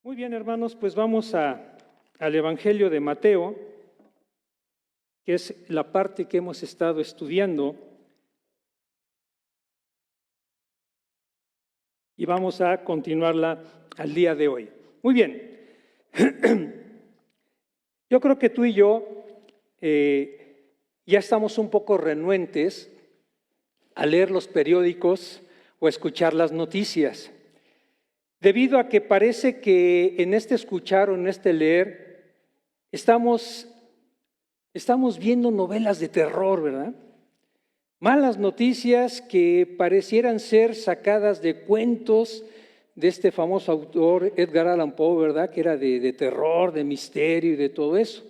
Muy bien, hermanos, pues vamos al Evangelio de Mateo, que es la parte que hemos estado estudiando, y vamos a continuarla al día de hoy. Muy bien, yo creo que tú y yo ya estamos un poco renuentes a leer los periódicos o a escuchar las noticias, debido a que parece que en este escuchar o en este leer estamos viendo novelas de terror, ¿verdad? Malas noticias que parecieran ser sacadas de cuentos de este famoso autor Edgar Allan Poe, ¿verdad? Que era de terror, de misterio y de todo eso.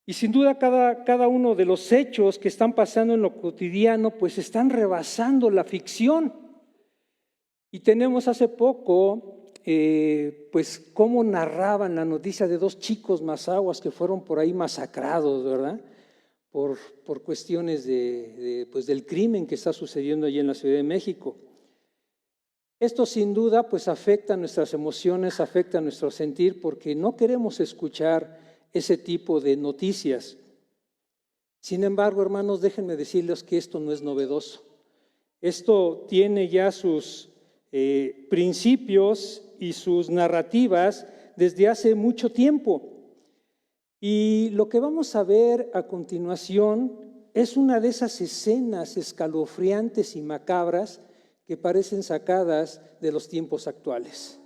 Y sin duda cada uno de los hechos que están pasando en lo cotidiano pues están rebasando la ficción. Y tenemos hace poco pues cómo narraban la noticia de dos chicos mazahuas que fueron por ahí masacrados, ¿verdad? Por cuestiones pues del crimen que está sucediendo allí en la Ciudad de México. Esto sin duda pues afecta nuestras emociones, afecta nuestro sentir, porque no queremos escuchar ese tipo de noticias. Sin embargo, hermanos, déjenme decirles que esto no es novedoso. Esto tiene ya sus principios y sus narrativas desde hace mucho tiempo. Y lo que vamos a ver a continuación es una de esas escenas escalofriantes y macabras que parecen sacadas de los tiempos actuales.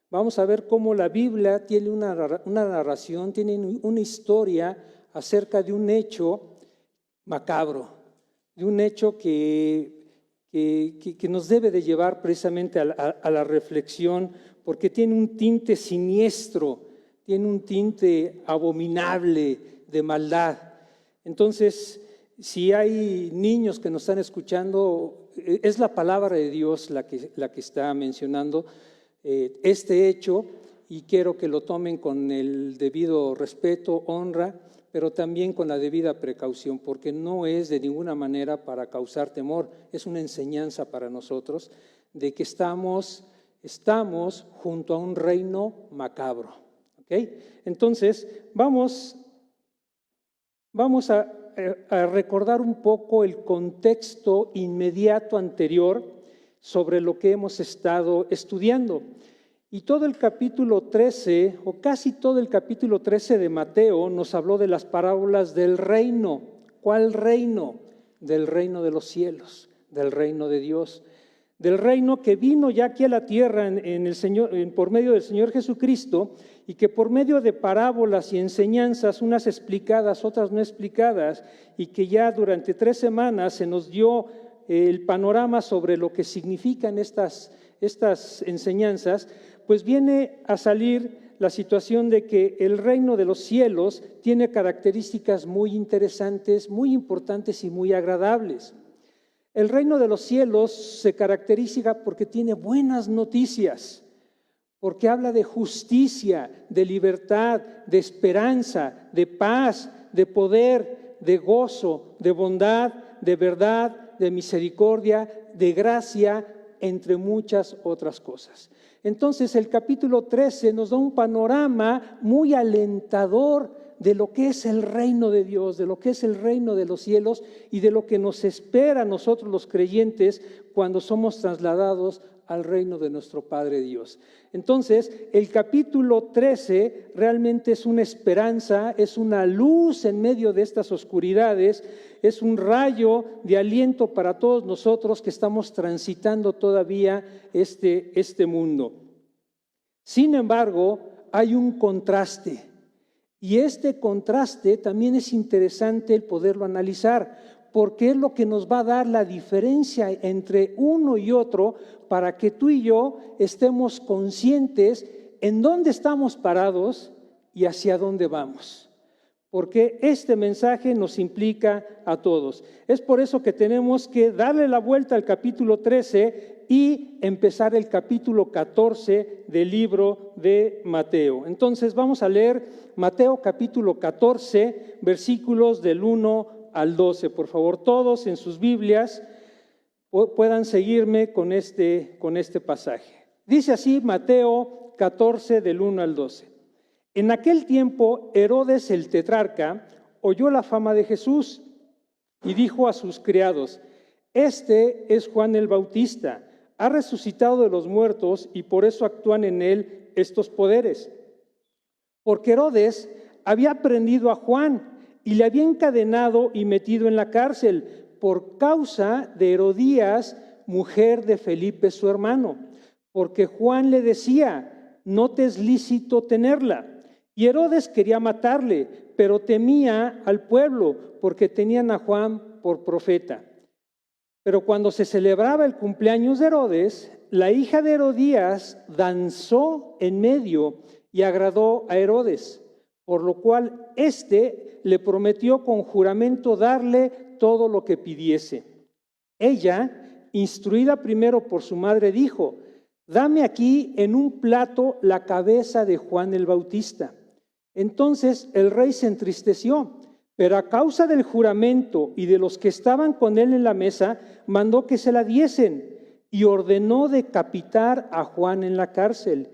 Vamos a ver cómo la Biblia tiene una narración, tiene una historia acerca de un hecho macabro, de un hecho que nos debe de llevar precisamente a la reflexión, porque tiene un tinte siniestro, tiene un tinte abominable de maldad. Entonces, si hay niños que nos están escuchando, es la palabra de Dios la que está mencionando este hecho, y quiero que lo tomen con el debido respeto, honra, pero también con la debida precaución, porque no es de ninguna manera para causar temor, es una enseñanza para nosotros de que estamos junto a un reino macabro. ¿Okay? Entonces, vamos a recordar un poco el contexto inmediato anterior sobre lo que hemos estado estudiando. Y todo el capítulo 13, o casi todo el capítulo 13 de Mateo, nos habló de las parábolas del reino. ¿Cuál reino? Del reino de los cielos, del reino de Dios, del reino que vino ya aquí a la tierra por medio del Señor Jesucristo, y que por medio de parábolas y enseñanzas, unas explicadas, otras no explicadas, y que ya durante 3 semanas se nos dio el panorama sobre lo que significan estas enseñanzas, pues viene a salir la situación de que el reino de los cielos tiene características muy interesantes, muy importantes y muy agradables. El reino de los cielos se caracteriza porque tiene buenas noticias, porque habla de justicia, de libertad, de esperanza, de paz, de poder, de gozo, de bondad, de verdad, de misericordia, de gracia, entre muchas otras cosas. Entonces el capítulo 13 nos da un panorama muy alentador de lo que es el reino de Dios, de lo que es el reino de los cielos y de lo que nos espera a nosotros los creyentes cuando somos trasladados al reino de nuestro Padre Dios. Entonces, el capítulo 13 realmente es una esperanza, es una luz en medio de estas oscuridades, es un rayo de aliento para todos nosotros que estamos transitando todavía este mundo. Sin embargo, hay un contraste, y este contraste también es interesante el poderlo analizar, porque es lo que nos va a dar la diferencia entre uno y otro, para que tú y yo estemos conscientes en dónde estamos parados y hacia dónde vamos. Porque este mensaje nos implica a todos. Es por eso que tenemos que darle la vuelta al capítulo 13 y empezar el capítulo 14 del libro de Mateo. Entonces vamos a leer Mateo capítulo 14, versículos del 1 al 12. Por favor, todos en sus Biblias puedan seguirme con este pasaje. Dice así Mateo 14 del 1 al 12. En aquel tiempo, Herodes el tetrarca oyó la fama de Jesús y dijo a sus criados: este es Juan el Bautista, ha resucitado de los muertos y por eso actúan en él estos poderes. Porque Herodes había prendido a Juan y le había encadenado y metido en la cárcel por causa de Herodías, mujer de Felipe su hermano, porque Juan le decía: no te es lícito tenerla. Y Herodes quería matarle, pero temía al pueblo, porque tenían a Juan por profeta. Pero cuando se celebraba el cumpleaños de Herodes, la hija de Herodías danzó en medio y agradó a Herodes, por lo cual éste le prometió con juramento darle todo lo que pidiese. Ella, instruida primero por su madre, dijo: dame aquí en un plato la cabeza de Juan el Bautista. Entonces el rey se entristeció, pero a causa del juramento y de los que estaban con él en la mesa, mandó que se la diesen y ordenó decapitar a Juan en la cárcel.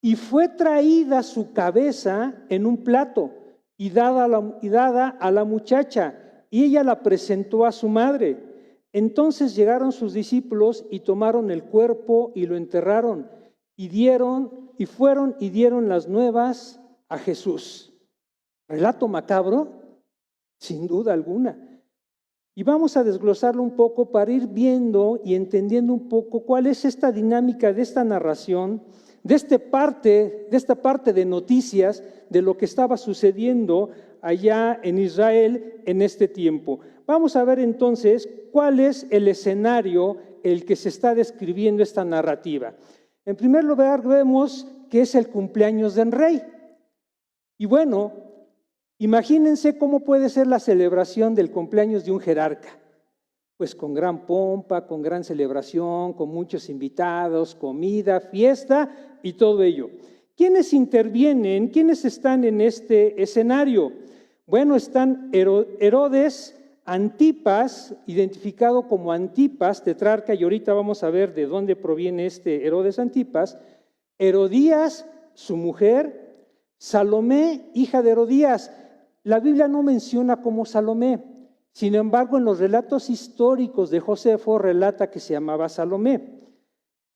Y fue traída su cabeza en un plato y dada a la muchacha, y ella la presentó a su madre. Entonces llegaron sus discípulos y tomaron el cuerpo y lo enterraron, y fueron y dieron las nuevas a Jesús. Relato macabro, sin duda alguna. Y vamos a desglosarlo un poco para ir viendo y entendiendo un poco cuál es esta dinámica de esta narración, de esta parte de noticias de lo que estaba sucediendo allá en Israel en este tiempo. Vamos a ver entonces cuál es el escenario el que se está describiendo esta narrativa. En primer lugar, vemos que es el cumpleaños del rey. Y bueno, imagínense cómo puede ser la celebración del cumpleaños de un jerarca. Pues con gran pompa, con gran celebración, con muchos invitados, comida, fiesta y todo ello. ¿Quiénes intervienen? ¿Quiénes están en este escenario? Bueno, están Herodes Antipas, identificado como Antipas, tetrarca, y ahorita vamos a ver de dónde proviene este Herodes Antipas. Herodías, su mujer, Salomé, hija de Herodías. La Biblia no menciona como Salomé, sin embargo en los relatos históricos de Josefo relata que se llamaba Salomé.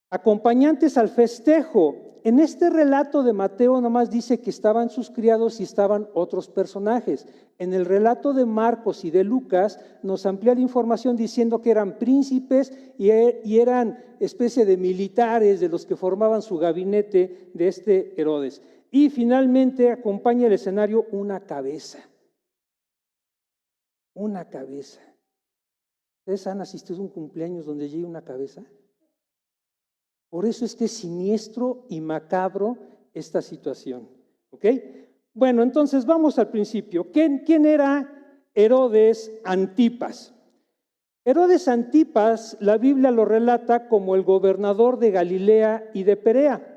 Acompañantes al festejo. En este relato de Mateo nomás dice que estaban sus criados y estaban otros personajes. En el relato de Marcos y de Lucas nos amplía la información diciendo que eran príncipes y eran especie de militares de los que formaban su gabinete de este Herodes. Y finalmente acompaña el escenario una cabeza. Una cabeza. ¿Ustedes han asistido a un cumpleaños donde llega una cabeza? Por eso es que es siniestro y macabro esta situación. ¿Ok? Bueno, entonces vamos al principio. ¿Quién era Herodes Antipas? Herodes Antipas, la Biblia lo relata como el gobernador de Galilea y de Perea.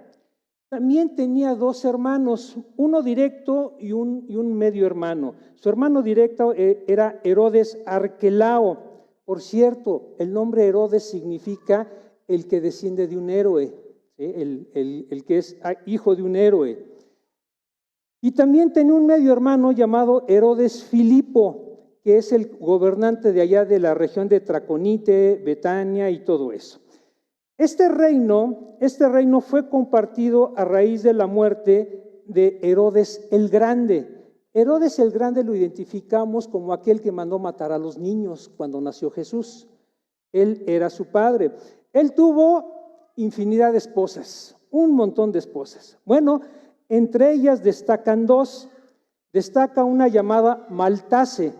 También tenía dos hermanos, uno directo y un medio hermano. Su hermano directo era Herodes Arquelao. Por cierto, el nombre Herodes significa el que desciende de un héroe, ¿sí? el que es hijo de un héroe. Y también tenía un medio hermano llamado Herodes Filipo, que es el gobernante de allá de la región de Traconite, Betania y todo eso. Este reino fue compartido a raíz de la muerte de Herodes el Grande. Herodes el Grande lo identificamos como aquel que mandó matar a los niños cuando nació Jesús. Él era su padre. Él tuvo infinidad de esposas, un montón de esposas. Bueno, entre ellas destacan dos. Destaca una llamada Maltase.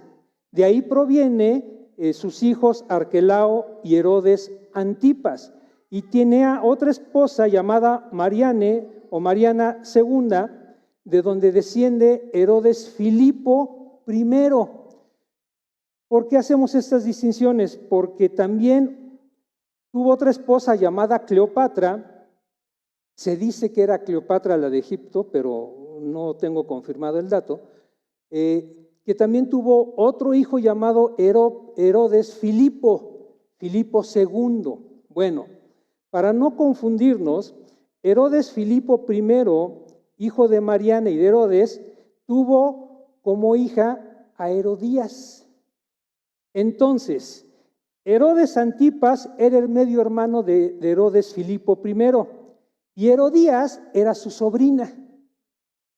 De ahí proviene sus hijos Arquelao y Herodes Antipas. Y tiene a otra esposa llamada Mariane o Mariana II, de donde desciende Herodes Filipo I. ¿Por qué hacemos estas distinciones? Porque también tuvo otra esposa llamada Cleopatra. Se dice que era Cleopatra la de Egipto, pero no tengo confirmado el dato. Que también tuvo otro hijo llamado Herodes Filipo II. Bueno, para no confundirnos, Herodes Filipo I, hijo de Mariana y de Herodes, tuvo como hija a Herodías. Entonces, Herodes Antipas era el medio hermano de Herodes Filipo I y Herodías era su sobrina.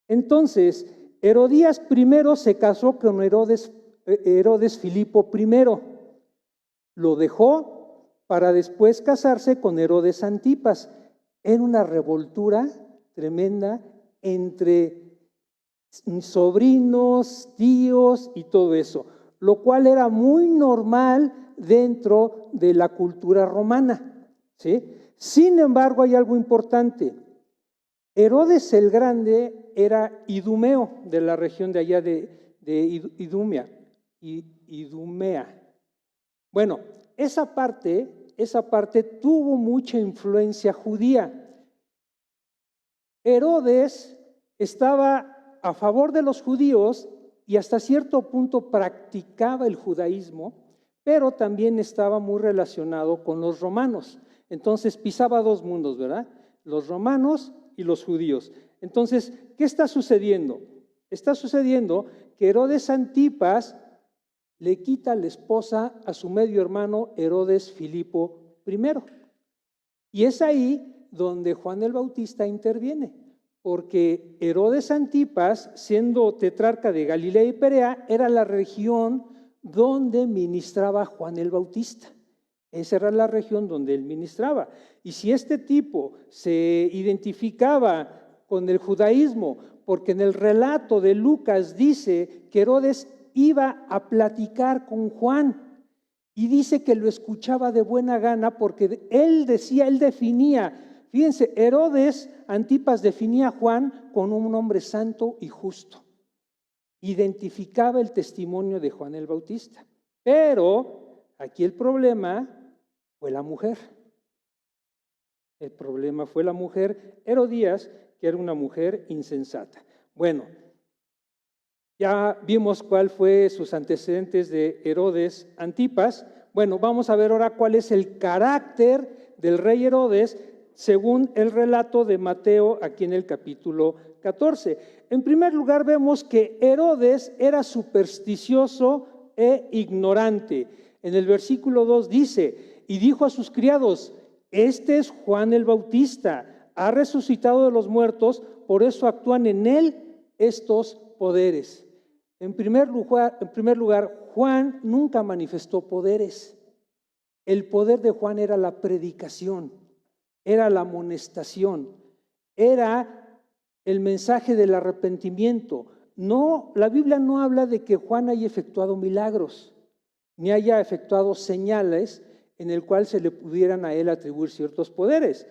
Entonces, Herodías primero se casó con Herodes Filipo I, lo dejó para después casarse con Herodes Antipas. Era una revoltura tremenda entre sobrinos, tíos y todo eso, lo cual era muy normal dentro de la cultura romana, ¿sí? Sin embargo, hay algo importante. Herodes el Grande era idumeo, de la región de allá de Idumea. Bueno, esa parte tuvo mucha influencia judía. Herodes estaba a favor de los judíos y hasta cierto punto practicaba el judaísmo, pero también estaba muy relacionado con los romanos. Entonces pisaba dos mundos, ¿verdad? Los romanos y los judíos. Entonces, ¿qué está sucediendo? Está sucediendo que Herodes Antipas le quita la esposa a su medio hermano Herodes Filipo I. Y es ahí donde Juan el Bautista interviene, porque Herodes Antipas, siendo tetrarca de Galilea y Perea, era la región donde ministraba Juan el Bautista. Esa era la región donde él ministraba. Y si este tipo se identificaba con el judaísmo, porque en el relato de Lucas dice que Herodes iba a platicar con Juan y dice que lo escuchaba de buena gana porque él definía, fíjense, Herodes Antipas definía a Juan como un hombre santo y justo. Identificaba el testimonio de Juan el Bautista. Pero aquí el problema fue la mujer. El problema fue la mujer Herodías, que era una mujer insensata. Bueno, ya vimos cuál fue sus antecedentes de Herodes Antipas. Bueno, vamos a ver ahora cuál es el carácter del rey Herodes según el relato de Mateo aquí en el capítulo 14. En primer lugar, vemos que Herodes era supersticioso e ignorante. En el versículo 2 dice, y dijo a sus criados, este es Juan el Bautista, ha resucitado de los muertos, por eso actúan en él estos poderes. En primer lugar, Juan nunca manifestó poderes. El poder de Juan era la predicación, era la amonestación, era el mensaje del arrepentimiento. No, la Biblia no habla de que Juan haya efectuado milagros, ni haya efectuado señales en el cual se le pudieran a él atribuir ciertos poderes.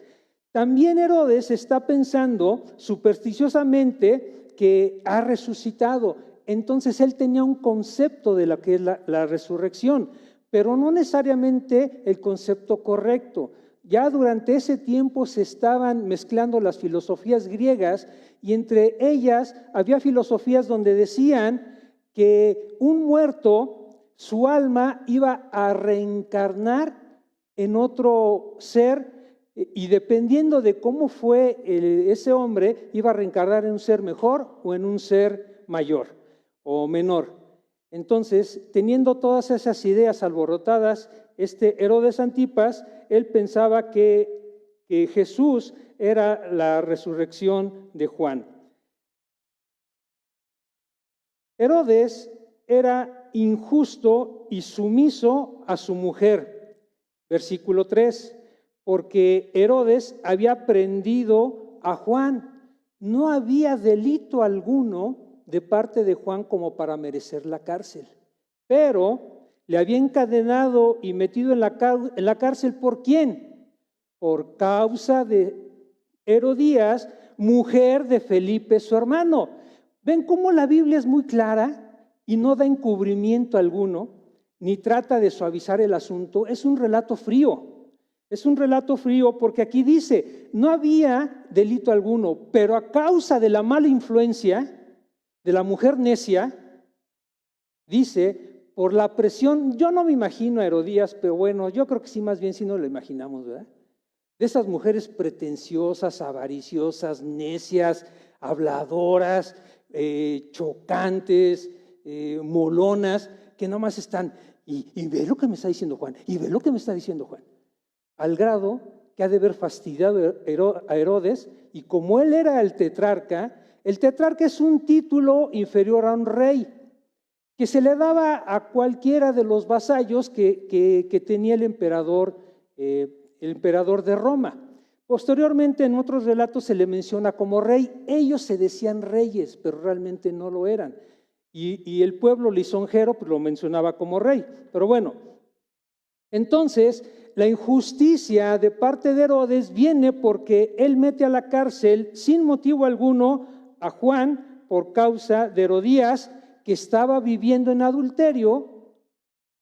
También Herodes está pensando supersticiosamente que ha resucitado. Entonces él tenía un concepto de lo que es la resurrección, pero no necesariamente el concepto correcto. Ya durante ese tiempo se estaban mezclando las filosofías griegas y entre ellas había filosofías donde decían que un muerto, su alma iba a reencarnar en otro ser y dependiendo de cómo fue ese hombre, iba a reencarnar en un ser mejor o en un ser mayor o menor. Entonces, teniendo todas esas ideas alborotadas, Herodes Antipas, él pensaba que Jesús era la resurrección de Juan. Herodes era injusto y sumiso a su mujer. Versículo 3, porque Herodes había prendido a Juan. No había delito alguno de parte de Juan como para merecer la cárcel, pero le había encadenado y metido en la cárcel. ¿Por quién? Por causa de Herodías, mujer de Felipe, su hermano. ¿Ven cómo la Biblia es muy clara y no da encubrimiento alguno, ni trata de suavizar el asunto? Es un relato frío. Es un relato frío porque aquí dice, no había delito alguno, pero a causa de la mala influencia de la mujer necia, dice, por la presión, yo no me imagino a Herodías, pero bueno, yo creo que sí, más bien sí nos lo imaginamos, ¿verdad? de esas mujeres pretenciosas, avariciosas, necias, habladoras, chocantes, molonas, que nomás están, y ve lo que me está diciendo Juan, y ve lo que me está diciendo Juan, al grado que ha de haber fastidiado a Herodes, y como él era el tetrarca es un título inferior a un rey, que se le daba a cualquiera de los vasallos que tenía el emperador de Roma. Posteriormente, en otros relatos se le menciona como rey. Ellos se decían reyes, pero realmente no lo eran. Y el pueblo lisonjero pues, lo mencionaba como rey. Pero bueno, entonces la injusticia de parte de Herodes viene porque él mete a la cárcel sin motivo alguno a Juan por causa de Herodías, que estaba viviendo en adulterio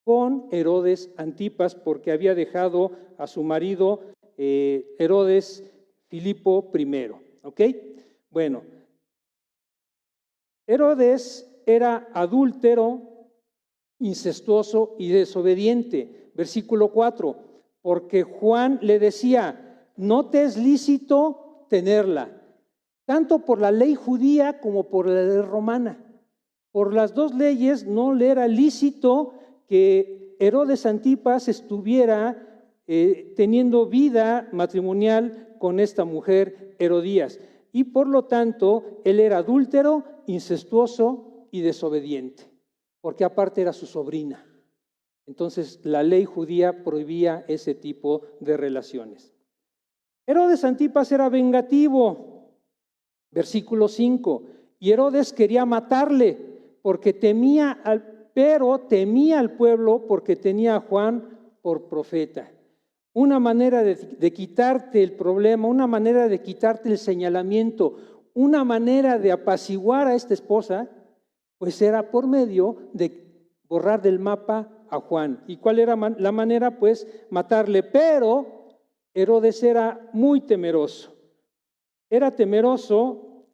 con Herodes Antipas, porque había dejado a su marido Herodes Filipo I. ¿Ok? Bueno, Herodes era adúltero, incestuoso y desobediente. Versículo 4, porque Juan le decía, no te es lícito tenerla, tanto por la ley judía como por la ley romana. Por las dos leyes no le era lícito que Herodes Antipas estuviera teniendo vida matrimonial con esta mujer Herodías. Y por lo tanto, él era adúltero, incestuoso y desobediente, porque aparte era su sobrina. Entonces, la ley judía prohibía ese tipo de relaciones. Herodes Antipas era vengativo. Versículo 5. Y Herodes quería matarle, porque temía al pueblo porque tenía a Juan por profeta. Una manera de quitarte el problema, una manera de quitarte el señalamiento, una manera de apaciguar a esta esposa, pues era por medio de borrar del mapa a Juan. ¿Y cuál era la manera? Pues matarle. Pero Herodes era muy temeroso. Era temeroso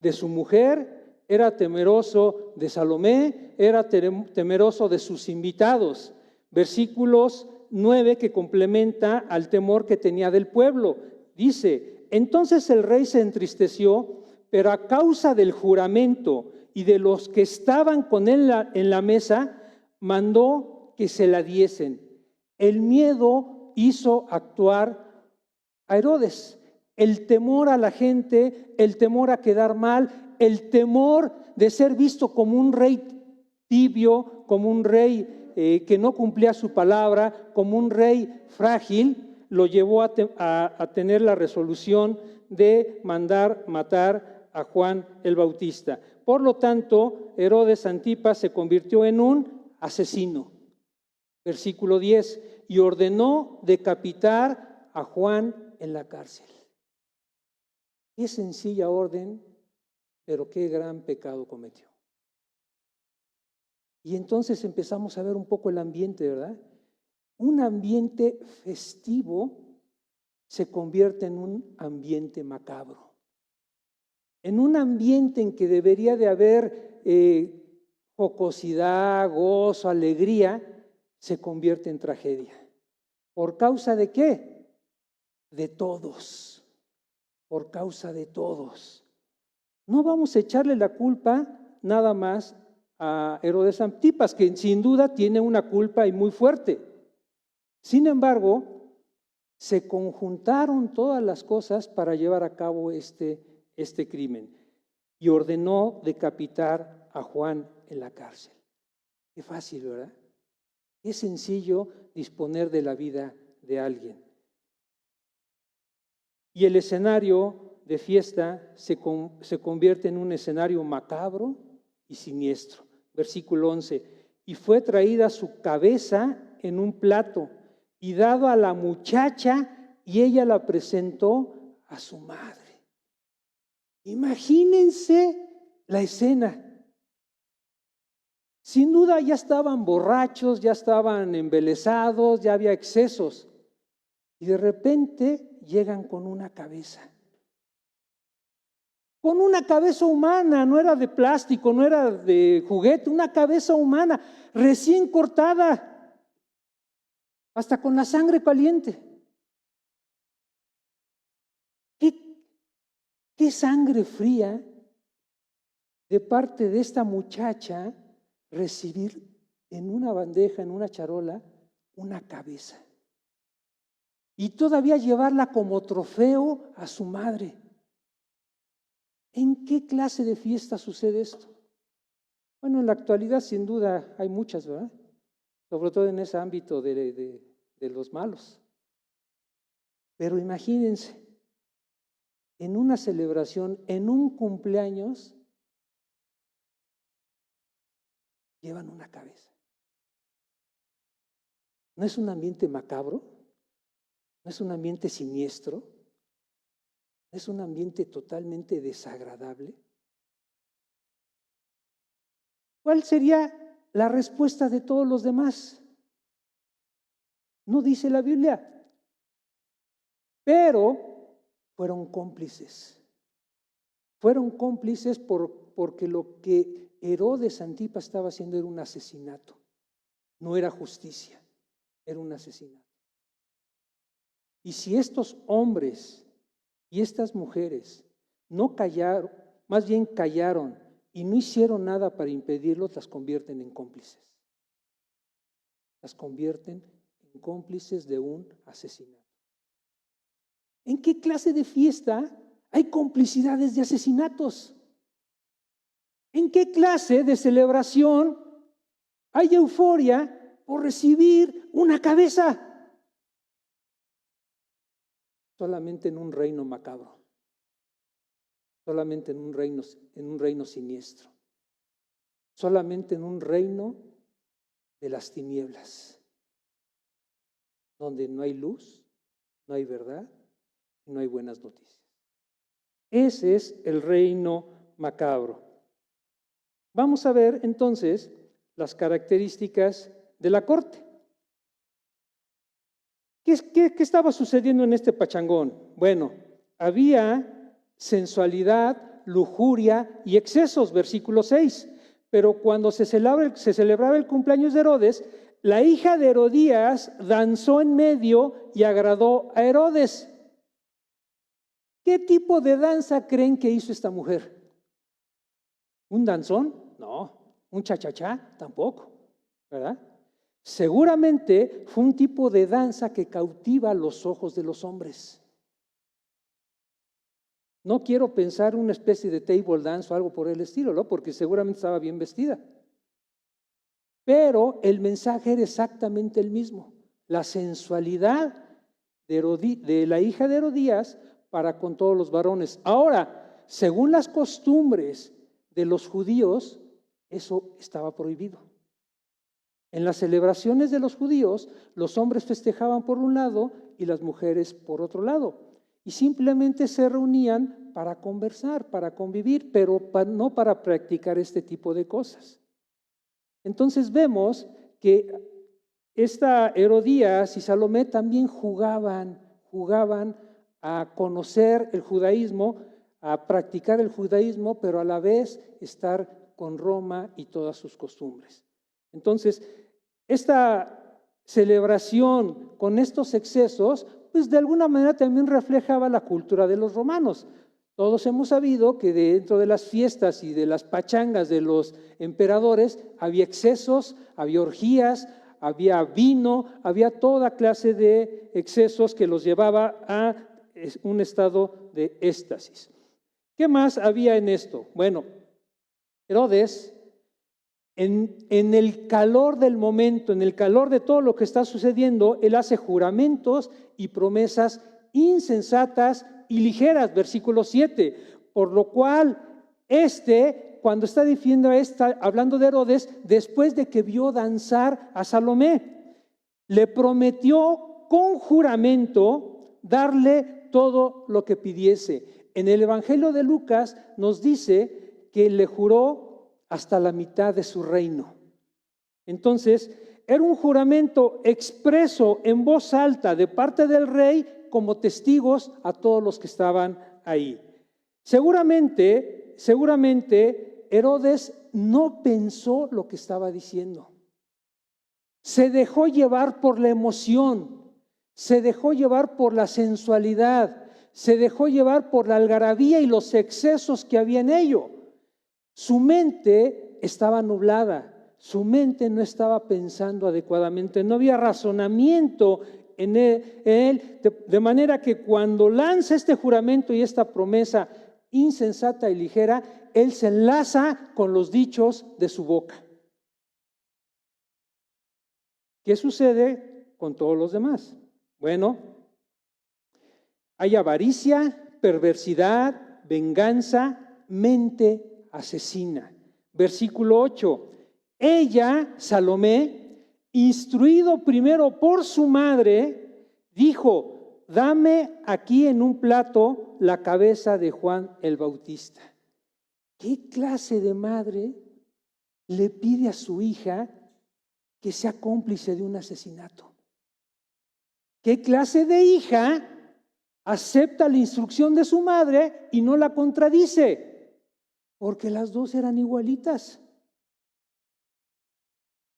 de su mujer, era temeroso de Salomé, era temeroso de sus invitados. Versículos 9 que complementa al temor que tenía del pueblo. Dice, entonces el rey se entristeció, pero a causa del juramento y de los que estaban con él en la mesa, mandó que se la diesen. El miedo hizo actuar a Herodes. El temor a la gente, el temor a quedar mal, el temor de ser visto como un rey tibio, como un rey que no cumplía su palabra, como un rey frágil, lo llevó a tener la resolución de mandar matar a Juan el Bautista. Por lo tanto, Herodes Antipas se convirtió en un asesino. Versículo 10, y ordenó decapitar a Juan en la cárcel. Qué sencilla orden, pero qué gran pecado cometió. Y entonces empezamos a ver un poco el ambiente, ¿verdad? Un ambiente festivo se convierte en un ambiente macabro. En un ambiente en que debería de haber jocosidad, gozo, alegría, se convierte en tragedia. ¿Por causa de qué? De todos. Por causa de todos. No vamos a echarle la culpa nada más a Herodes Antipas, que sin duda tiene una culpa y muy fuerte. Sin embargo, se conjuntaron todas las cosas para llevar a cabo este crimen y ordenó decapitar a Juan en la cárcel. Qué fácil, ¿verdad? Qué sencillo disponer de la vida de alguien. Y el escenario de fiesta se convierte en un escenario macabro y siniestro. Versículo 11, y fue traída su cabeza en un plato y dado a la muchacha y ella la presentó a su madre. Imagínense la escena. Sin duda ya estaban borrachos, ya estaban embelesados, ya había excesos. Y de repente llegan con una cabeza. Con una cabeza humana, no era de plástico, no era de juguete, una cabeza humana, recién cortada, hasta con la sangre caliente. qué sangre fría de parte de esta muchacha recibir en una bandeja, en una charola, una cabeza. Y todavía llevarla como trofeo a su madre. ¿En qué clase de fiesta sucede esto? Bueno, en la actualidad sin duda hay muchas, ¿verdad? Sobre todo en ese ámbito de los malos. Pero imagínense, en una celebración, en un cumpleaños, llevan una cabeza. ¿No es un ambiente macabro? ¿No es un ambiente siniestro? ¿No es un ambiente totalmente desagradable? ¿Cuál sería la respuesta de todos los demás? No dice la Biblia, pero fueron cómplices. Fueron cómplices porque lo que Herodes Antipa estaba haciendo era un asesinato. No era justicia, era un asesinato. Y si estos hombres y estas mujeres no callaron, más bien callaron y no hicieron nada para impedirlo, las convierten en cómplices. Las convierten en cómplices de un asesinato. ¿En qué clase de fiesta hay complicidades de asesinatos? ¿En qué clase de celebración hay euforia por recibir una cabeza? Solamente en un reino macabro, solamente en un reino siniestro, solamente en un reino de las tinieblas, donde no hay luz, no hay verdad y no hay buenas noticias. Ese es el reino macabro. Vamos a ver entonces las características de la corte. ¿Qué estaba sucediendo en este pachangón? Bueno, había sensualidad, lujuria y excesos, versículo 6. Pero cuando se celebraba el cumpleaños de Herodes, la hija de Herodías danzó en medio y agradó a Herodes. ¿Qué tipo de danza creen que hizo esta mujer? ¿Un danzón? No. ¿Un cha-cha-cha? Tampoco, ¿verdad? Seguramente fue un tipo de danza que cautiva los ojos de los hombres. No quiero pensar una especie de table dance o algo por el estilo, ¿no? Porque seguramente estaba bien vestida. Pero el mensaje era exactamente el mismo. La sensualidad de la hija de Herodías para con todos los varones. Ahora, según las costumbres de los judíos, eso estaba prohibido. En las celebraciones de los judíos, los hombres festejaban por un lado y las mujeres por otro lado. Y simplemente se reunían para conversar, para convivir, pero no para practicar este tipo de cosas. Entonces vemos que esta Herodías y Salomé también jugaban a conocer el judaísmo, a practicar el judaísmo, pero a la vez estar con Roma y todas sus costumbres. Entonces, esta celebración con estos excesos, pues de alguna manera también reflejaba la cultura de los romanos. Todos hemos sabido que dentro de las fiestas y de las pachangas de los emperadores había excesos, había orgías, había vino, había toda clase de excesos que los llevaba a un estado de éxtasis. ¿Qué más había en esto? Bueno, Herodes, en el calor del momento, en el calor de todo lo que está sucediendo, él hace juramentos y promesas insensatas y ligeras, versículo 7, por lo cual cuando está diciendo hablando de Herodes, después de que vio danzar a Salomé, le prometió con juramento darle todo lo que pidiese. En el Evangelio de Lucas nos dice que le juró hasta la mitad de su reino. Entonces, era un juramento expreso en voz alta de parte del rey como testigos a todos los que estaban ahí. Seguramente Herodes no pensó lo que estaba diciendo. Se dejó llevar por la emoción, se dejó llevar por la sensualidad, se dejó llevar por la algarabía y los excesos que había en ello. Su mente estaba nublada, su mente no estaba pensando adecuadamente, no había razonamiento en él, de manera que cuando lanza este juramento y esta promesa insensata y ligera, él se enlaza con los dichos de su boca. ¿Qué sucede con todos los demás? Bueno, hay avaricia, perversidad, venganza, mente asesina. Versículo 8. Ella, Salomé, instruido primero por su madre, dijo: dame aquí en un plato la cabeza de Juan el Bautista. ¿Qué clase de madre le pide a su hija que sea cómplice de un asesinato? ¿Qué clase de hija acepta la instrucción de su madre y no la contradice? Porque las dos eran igualitas.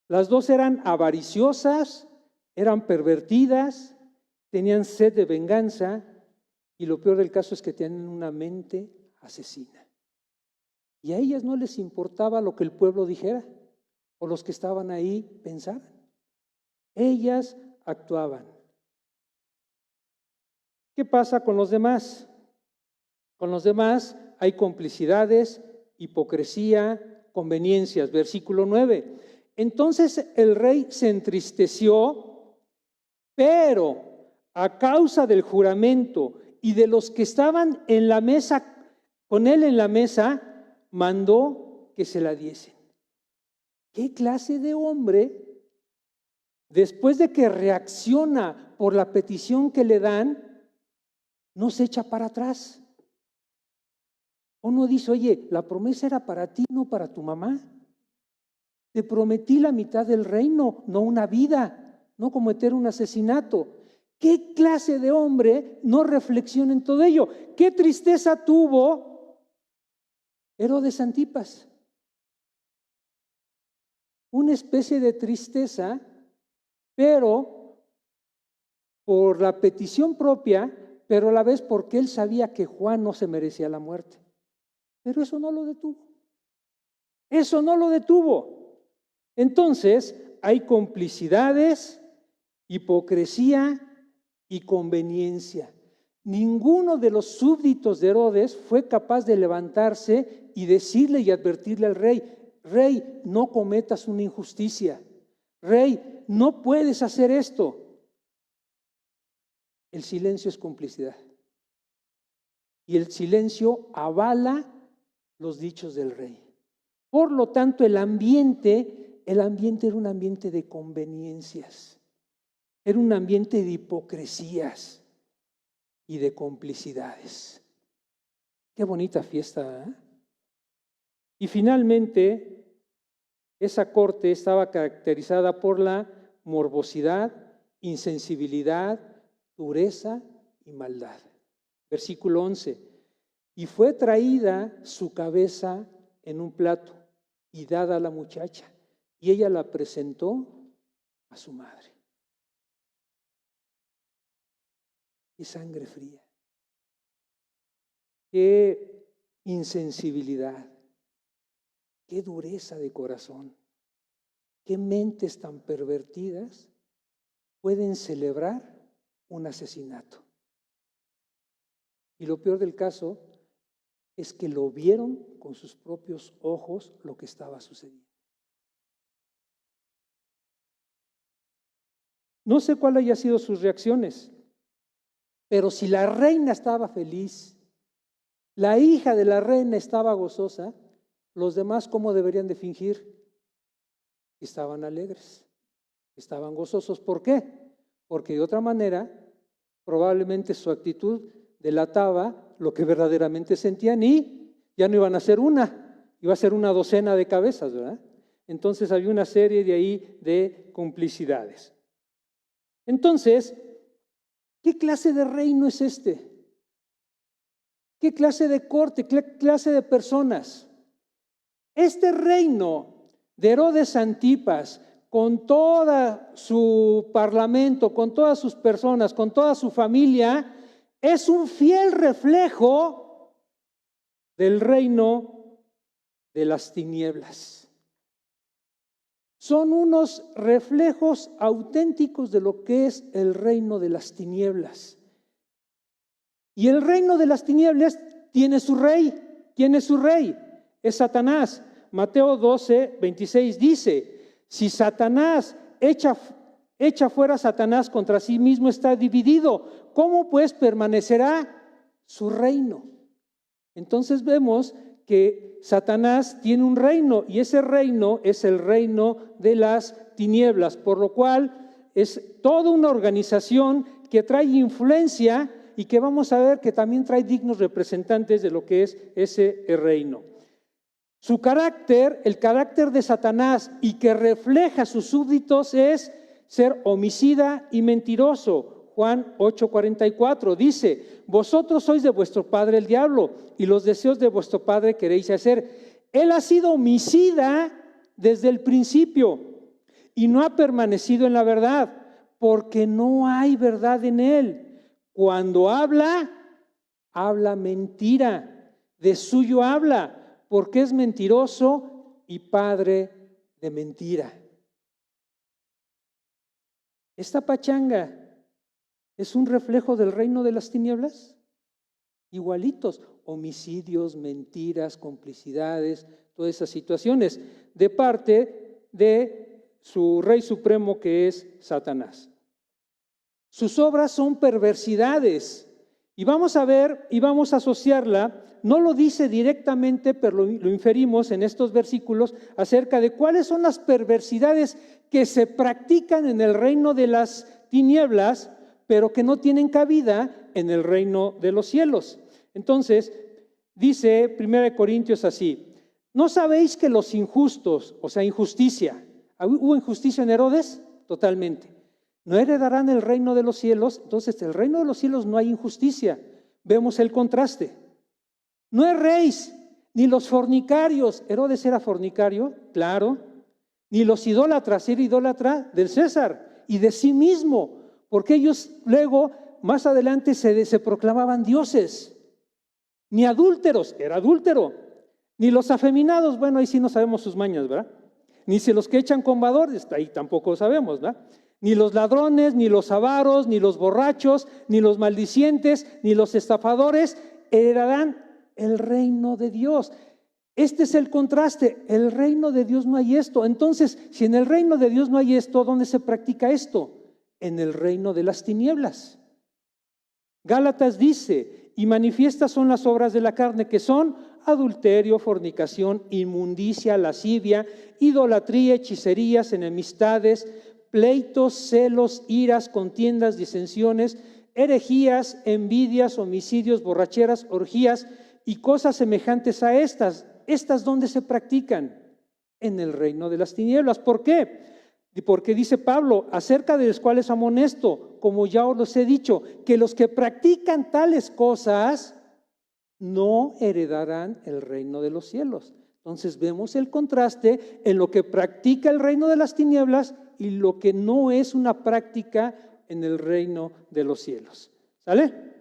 Las dos eran avariciosas, eran pervertidas, tenían sed de venganza y lo peor del caso es que tenían una mente asesina. Y a ellas no les importaba lo que el pueblo dijera o los que estaban ahí pensaban. Ellas actuaban. ¿Qué pasa con los demás? Con los demás hay complicidades, hipocresía, conveniencias. Versículo 9. Entonces el rey se entristeció, pero a causa del juramento y de los que estaban en la mesa, con él en la mesa, mandó que se la diesen. ¿Qué clase de hombre, después de que reacciona por la petición que le dan, no se echa para atrás? O no dice: oye, la promesa era para ti, no para tu mamá. Te prometí la mitad del reino, no una vida, no cometer un asesinato. ¿Qué clase de hombre no reflexiona en todo ello? ¿Qué tristeza tuvo Herodes Antipas? Una especie de tristeza, pero por la petición propia, pero a la vez porque él sabía que Juan no se merecía la muerte. Pero eso no lo detuvo. Eso no lo detuvo. Entonces, hay complicidades, hipocresía y conveniencia. Ninguno de los súbditos de Herodes fue capaz de levantarse y decirle y advertirle al rey: rey, no cometas una injusticia. Rey, no puedes hacer esto. El silencio es complicidad. Y el silencio avala los dichos del rey. Por lo tanto, el ambiente era un ambiente de conveniencias. Era un ambiente de hipocresías y de complicidades. Qué bonita fiesta, ¿eh? Y finalmente, esa corte estaba caracterizada por la morbosidad, insensibilidad, dureza y maldad. Versículo 11. Y fue traída su cabeza en un plato y dada a la muchacha, y ella la presentó a su madre. Qué sangre fría, qué insensibilidad, qué dureza de corazón, qué mentes tan pervertidas pueden celebrar un asesinato. Y lo peor del caso es que lo vieron con sus propios ojos lo que estaba sucediendo. No sé cuál haya sido sus reacciones, pero si la reina estaba feliz, la hija de la reina estaba gozosa, los demás, ¿cómo deberían de fingir? Estaban alegres, estaban gozosos. ¿Por qué? Porque de otra manera, probablemente su actitud delataba lo que verdaderamente sentían y ya no iban a ser una, iba a ser una docena de cabezas, ¿verdad? Entonces había una serie de ahí de complicidades. Entonces, ¿qué clase de reino es este? ¿Qué clase de corte? ¿Qué clase de personas? Este reino de Herodes Antipas, con todo su parlamento, con todas sus personas, con toda su familia, es un fiel reflejo del reino de las tinieblas. Son unos reflejos auténticos de lo que es el reino de las tinieblas. Y el reino de las tinieblas tiene su rey. ¿Quién es su rey? Es Satanás. Mateo 12, 26 dice, si Satanás echa fuera a Satanás, contra sí mismo está dividido. ¿Cómo pues permanecerá su reino? Entonces vemos que Satanás tiene un reino y ese reino es el reino de las tinieblas, por lo cual es toda una organización que trae influencia y que vamos a ver que también trae dignos representantes de lo que es ese reino. Su carácter, el carácter de Satanás y que refleja a sus súbditos es ser homicida y mentiroso. Juan 8:44 dice, vosotros sois de vuestro padre el diablo y los deseos de vuestro padre queréis hacer. Él ha sido homicida desde el principio y no ha permanecido en la verdad, porque no hay verdad en él. Cuando habla mentira, de suyo habla, porque es mentiroso y padre de mentira. Esta pachanga ¿es un reflejo del reino de las tinieblas? Igualitos, homicidios, mentiras, complicidades, todas esas situaciones, de parte de su rey supremo que es Satanás. Sus obras son perversidades, y vamos a ver y vamos a asociarla, no lo dice directamente, pero lo inferimos en estos versículos, acerca de cuáles son las perversidades que se practican en el reino de las tinieblas, pero que no tienen cabida en el reino de los cielos. Entonces, dice 1 Corintios así, ¿no sabéis que los injustos, o sea, injusticia, hubo injusticia en Herodes? Totalmente. ¿No heredarán el reino de los cielos? Entonces, en el reino de los cielos no hay injusticia. Vemos el contraste. No erréis, ni los fornicarios, Herodes era fornicario, claro, ni los idólatras, era idólatra del César y de sí mismo, porque ellos luego, más adelante, se proclamaban dioses. Ni adúlteros, era adúltero. Ni los afeminados, bueno, ahí sí no sabemos sus mañas, ¿verdad? Ni si los que echan combadores, ahí tampoco sabemos, ¿verdad? Ni los ladrones, ni los avaros, ni los borrachos, ni los maldicientes, ni los estafadores heredarán el reino de Dios. Este es el contraste, el reino de Dios no hay esto. Entonces, si en el reino de Dios no hay esto, ¿dónde se practica esto? En el reino de las tinieblas. Gálatas dice, y manifiestas son las obras de la carne, que son adulterio, fornicación, inmundicia, lascivia, idolatría, hechicerías, enemistades, pleitos, celos, iras, contiendas, disensiones, herejías, envidias, homicidios, borracheras, orgías y cosas semejantes a estas. ¿Estas dónde se practican? En el reino de las tinieblas. ¿Por qué? Porque dice Pablo, acerca de los cuales amonesto, como ya os los he dicho, que los que practican tales cosas no heredarán el reino de los cielos. Entonces vemos el contraste en lo que practica el reino de las tinieblas y lo que no es una práctica en el reino de los cielos. ¿Sale?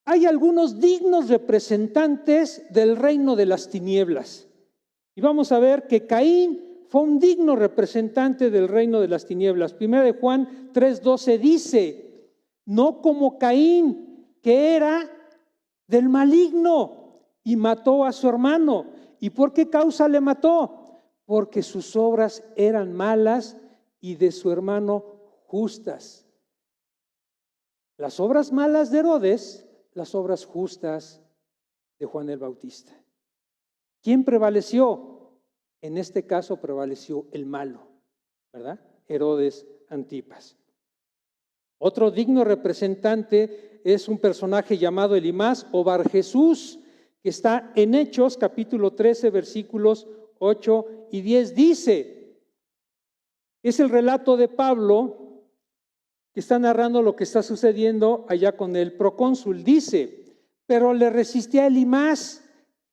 Hay algunos dignos representantes del reino de las tinieblas. Y vamos a ver que Caín fue un digno representante del reino de las tinieblas. 1 Juan 3:12 dice, no como Caín, que era del maligno y mató a su hermano. ¿Y por qué causa le mató? Porque sus obras eran malas y de su hermano justas. Las obras malas de Herodes, las obras justas de Juan el Bautista. ¿Quién prevaleció? En este caso prevaleció el malo, ¿verdad? Herodes Antipas. Otro digno representante es un personaje llamado Elimás o Bar Jesús, que está en Hechos capítulo 13 versículos 8 y 10. Dice, es el relato de Pablo que está narrando lo que está sucediendo allá con el procónsul. Dice, pero le resistía Elimás,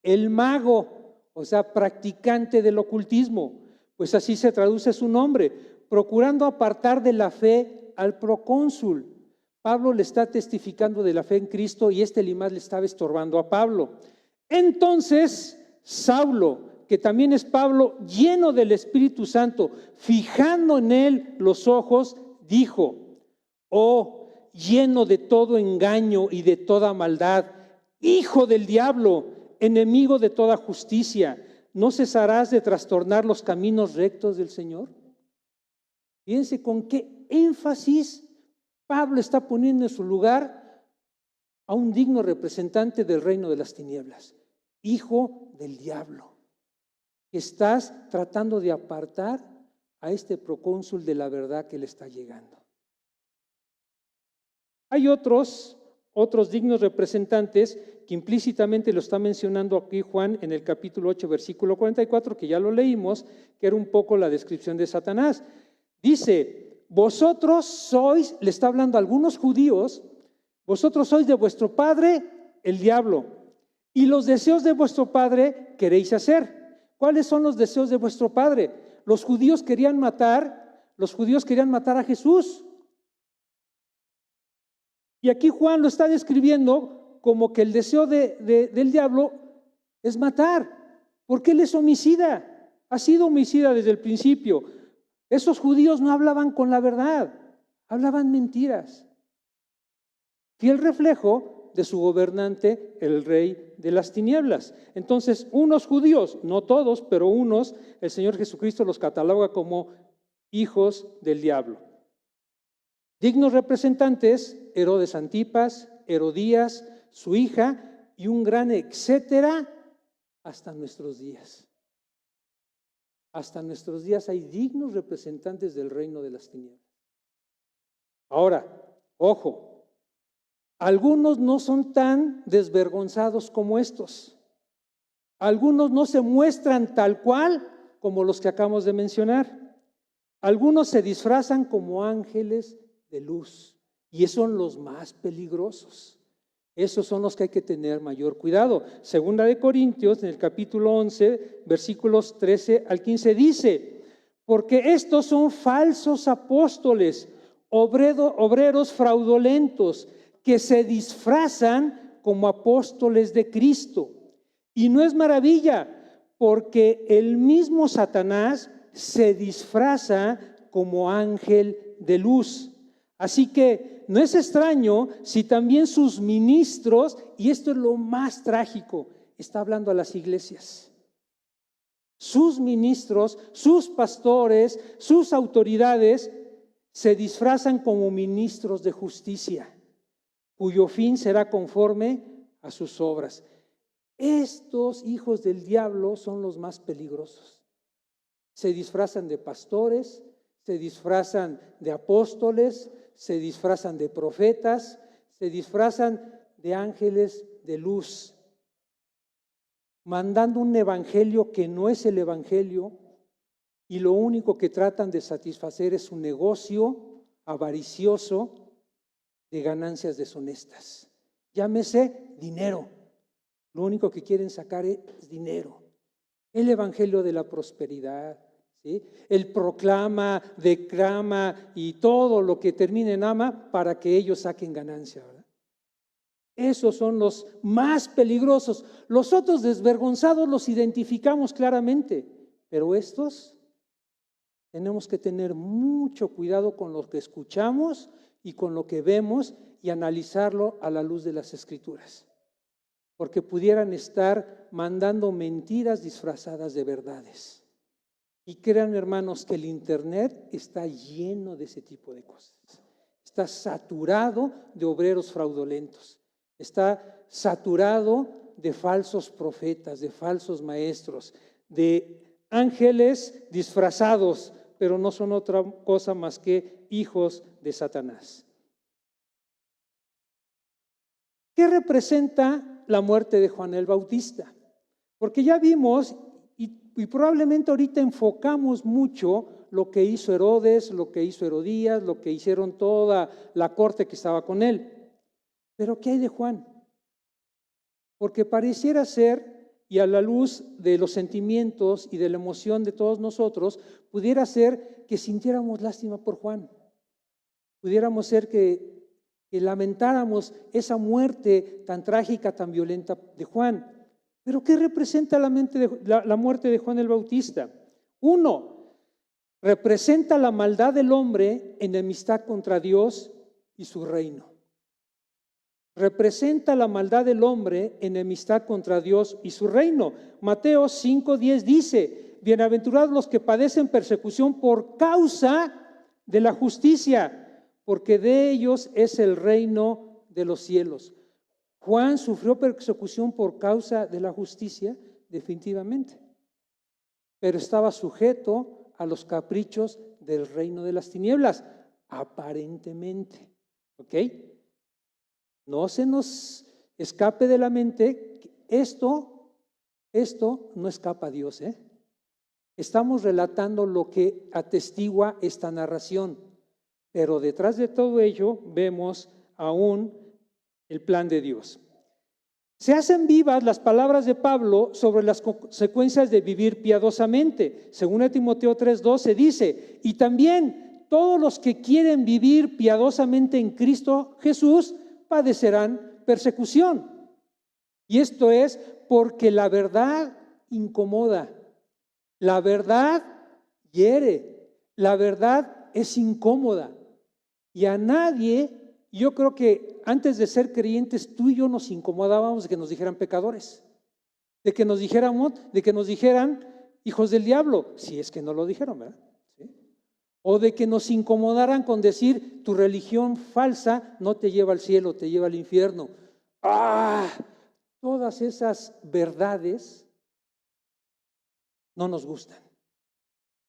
el mago, o sea, practicante del ocultismo, pues así se traduce su nombre, procurando apartar de la fe al procónsul. Pablo le está testificando de la fe en Cristo y este Elimas le estaba estorbando a Pablo. Entonces, Saulo, que también es Pablo, lleno del Espíritu Santo, fijando en él los ojos, dijo: oh, lleno de todo engaño y de toda maldad, hijo del diablo, enemigo de toda justicia, ¿no cesarás de trastornar los caminos rectos del Señor? Fíjense con qué énfasis Pablo está poniendo en su lugar a un digno representante del reino de las tinieblas, hijo del diablo. Estás tratando de apartar a este procónsul de la verdad que le está llegando. Hay otros dignos representantes que implícitamente lo está mencionando aquí Juan en el capítulo 8, versículo 44, que ya lo leímos, que era un poco la descripción de Satanás. Dice: vosotros sois, le está hablando a algunos judíos, vosotros sois de vuestro padre el diablo, y los deseos de vuestro padre queréis hacer. ¿Cuáles son los deseos de vuestro padre? Los judíos querían matar a Jesús. Y aquí Juan lo está describiendo como que el deseo del diablo es matar, porque él es homicida, ha sido homicida desde el principio. Esos judíos no hablaban con la verdad, hablaban mentiras. Fiel reflejo de su gobernante, el rey de las tinieblas. Entonces, unos judíos, no todos, pero unos, el Señor Jesucristo los cataloga como hijos del diablo. Dignos representantes: Herodes Antipas, Herodías, su hija y un gran etcétera hasta nuestros días. Hasta nuestros días hay dignos representantes del reino de las tinieblas. Ahora, ojo, algunos no son tan desvergonzados como estos. Algunos no se muestran tal cual como los que acabamos de mencionar. Algunos se disfrazan como ángeles de luz y esos son los más peligrosos. Esos son los que hay que tener mayor cuidado. Segunda de Corintios, en el capítulo 11, versículos 13 al 15, dice: porque estos son falsos apóstoles, obreros fraudulentos, que se disfrazan como apóstoles de Cristo. Y no es maravilla, porque el mismo Satanás se disfraza como ángel de luz. Así que no es extraño si también sus ministros, y esto es lo más trágico, está hablando a las iglesias. Sus ministros, sus pastores, sus autoridades se disfrazan como ministros de justicia, cuyo fin será conforme a sus obras. Estos hijos del diablo son los más peligrosos. Se disfrazan de pastores, se disfrazan de apóstoles, se disfrazan de profetas, se disfrazan de ángeles de luz, mandando un evangelio que no es el evangelio, y lo único que tratan de satisfacer es un negocio avaricioso de ganancias deshonestas. Llámese dinero. Lo único que quieren sacar es dinero. El evangelio de la prosperidad, ¿sí? Él proclama, declama y todo lo que termine en ama para que ellos saquen ganancia, ¿verdad? Esos son los más peligrosos. Los otros desvergonzados los identificamos claramente, pero estos tenemos que tener mucho cuidado con lo que escuchamos y con lo que vemos y analizarlo a la luz de las Escrituras, porque pudieran estar mandando mentiras disfrazadas de verdades. Y crean, hermanos, que el internet está lleno de ese tipo de cosas. Está saturado de obreros fraudulentos. Está saturado de falsos profetas, de falsos maestros, de ángeles disfrazados, pero no son otra cosa más que hijos de Satanás. ¿Qué representa la muerte de Juan el Bautista? Porque ya vimos y probablemente ahorita enfocamos mucho lo que hizo Herodes, lo que hizo Herodías, lo que hicieron toda la corte que estaba con él. Pero ¿qué hay de Juan? Porque pareciera ser, y a la luz de los sentimientos y de la emoción de todos nosotros, pudiera ser que sintiéramos lástima por Juan. Pudiéramos ser que que lamentáramos esa muerte tan trágica, tan violenta de Juan. ¿Pero qué representa la muerte de Juan el Bautista? Uno, representa la maldad del hombre, enemistad contra Dios y su reino. Representa la maldad del hombre, enemistad contra Dios y su reino. Mateo 5:10 dice: bienaventurados los que padecen persecución por causa de la justicia, porque de ellos es el reino de los cielos. ¿Juan sufrió persecución por causa de la justicia? Definitivamente. Pero estaba sujeto a los caprichos del reino de las tinieblas, aparentemente. ¿Ok? No se nos escape de la mente que esto no escapa a Dios, ¿eh? Estamos relatando lo que atestigua esta narración, pero detrás de todo ello vemos aún el plan de Dios. Se hacen vivas las palabras de Pablo sobre las consecuencias de vivir piadosamente. Según Timoteo 3:12 dice: y también todos los que quieren vivir piadosamente en Cristo Jesús padecerán persecución. Y esto es porque la verdad incomoda, la verdad hiere, la verdad es incómoda. Y a nadie, yo creo que antes de ser creyentes, tú y yo nos incomodábamos de que nos dijeran pecadores, de que nos dijeran hijos del diablo, si es que no lo dijeron, ¿verdad? ¿Sí? O de que nos incomodaran con decir: tu religión falsa no te lleva al cielo, te lleva al infierno. Todas esas verdades no nos gustan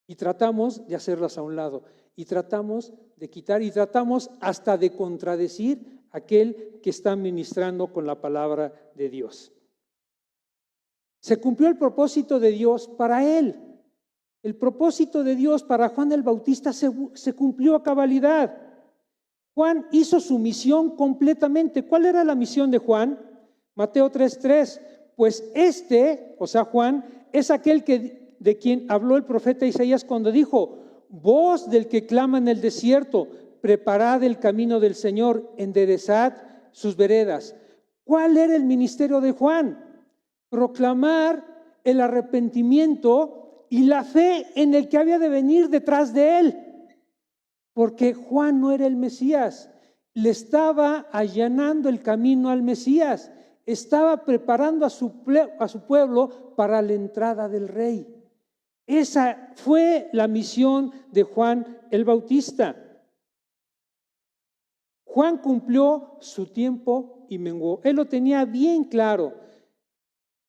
y tratamos de hacerlas a un lado y tratamos de quitar y tratamos hasta de contradecir a aquel que está ministrando con la palabra de Dios. Se cumplió el propósito de Dios para él. El propósito de Dios para Juan el Bautista se cumplió a cabalidad. Juan hizo su misión completamente. ¿Cuál era la misión de Juan? Mateo 3:3. Pues o sea Juan, es aquel de quien habló el profeta Isaías cuando dijo: voz del que clama en el desierto, preparad el camino del Señor, enderezad sus veredas. ¿Cuál era el ministerio de Juan? Proclamar el arrepentimiento y la fe en el que había de venir detrás de él. Porque Juan no era el Mesías, le estaba allanando el camino al Mesías, estaba preparando a su pueblo para la entrada del Rey. Esa fue la misión de Juan el Bautista. Juan cumplió su tiempo y menguó. Él lo tenía bien claro.